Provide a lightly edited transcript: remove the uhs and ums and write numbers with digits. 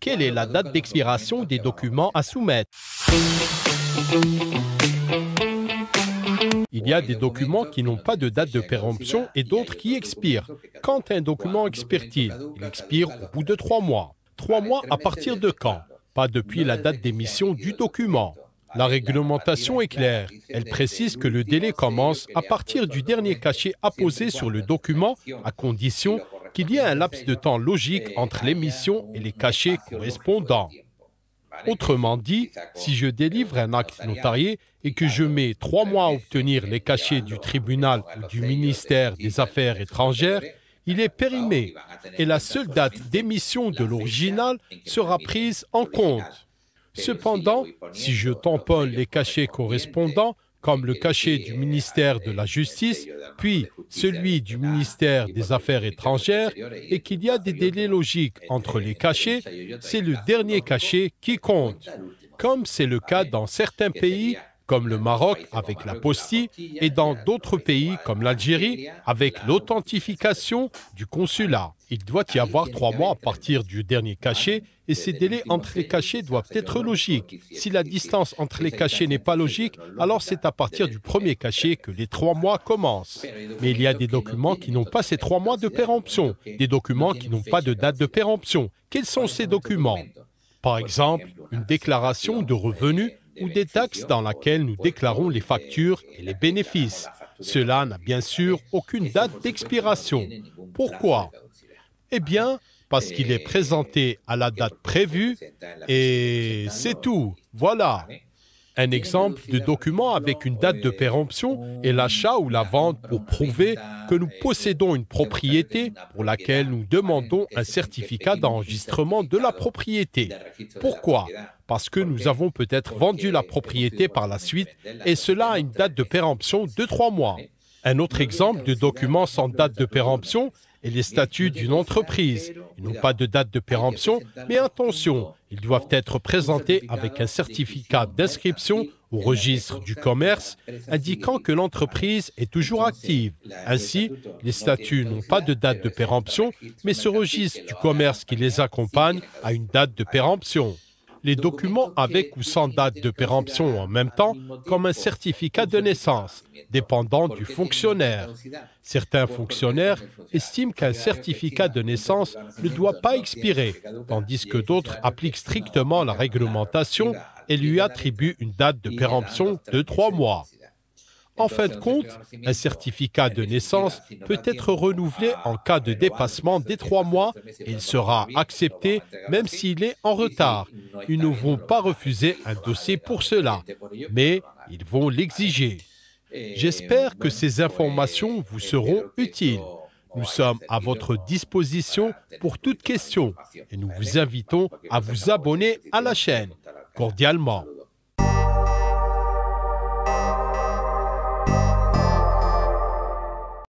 quelle est la date d'expiration des documents à soumettre. Il y a des documents qui n'ont pas de date de péremption et d'autres qui expirent. Quand un document expire-t-il? Il expire au bout de 3 mois. 3 mois à partir de quand? Pas depuis la date d'émission du document. La réglementation est claire. Elle précise que le délai commence à partir du dernier cachet apposé sur le document, à condition qu'il y ait un laps de temps logique entre l'émission et les cachets correspondants. Autrement dit, si je délivre un acte notarié et que je mets 3 mois à obtenir les cachets du tribunal ou du ministère des Affaires étrangères, il est périmé et la seule date d'émission de l'original sera prise en compte. Cependant, si je tamponne les cachets correspondants, comme le cachet du ministère de la Justice, puis celui du ministère des Affaires étrangères, et qu'il y a des délais logiques entre les cachets, c'est le dernier cachet qui compte, comme c'est le cas dans certains pays, comme le Maroc avec l'apostille, et dans d'autres pays comme l'Algérie avec l'authentification du consulat. Il doit y avoir 3 mois à partir du dernier cachet et ces délais entre les cachets doivent être logiques. Si la distance entre les cachets n'est pas logique, alors c'est à partir du premier cachet que les 3 mois commencent. Mais il y a des documents qui n'ont pas ces 3 mois de péremption, des documents qui n'ont pas de date de péremption. Quels sont ces documents? Par exemple, une déclaration de revenus ou des taxes dans laquelle nous déclarons les factures et les bénéfices. Cela n'a bien sûr aucune date d'expiration. Pourquoi? Eh bien, parce qu'il est présenté à la date prévue et c'est tout. Voilà. Un exemple de document avec une date de péremption est l'achat ou la vente pour prouver que nous possédons une propriété pour laquelle nous demandons un certificat d'enregistrement de la propriété. Pourquoi? Parce que nous avons peut-être vendu la propriété par la suite et cela a une date de péremption de 3 mois. Un autre exemple de document sans date de péremption est les statuts d'une entreprise. Ils n'ont pas de date de péremption, mais attention, ils doivent être présentés avec un certificat d'inscription au registre du commerce indiquant que l'entreprise est toujours active. Ainsi, les statuts n'ont pas de date de péremption, mais ce registre du commerce qui les accompagne a une date de péremption. Les documents avec ou sans date de péremption en même temps, comme un certificat de naissance, dépendant du fonctionnaire. Certains fonctionnaires estiment qu'un certificat de naissance ne doit pas expirer, tandis que d'autres appliquent strictement la réglementation et lui attribuent une date de péremption de 3 mois. En fin de compte, un certificat de naissance peut être renouvelé en cas de dépassement des 3 mois et il sera accepté même s'il est en retard. Ils ne vont pas refuser un dossier pour cela, mais ils vont l'exiger. J'espère que ces informations vous seront utiles. Nous sommes à votre disposition pour toute question et nous vous invitons à vous abonner à la chaîne. Cordialement.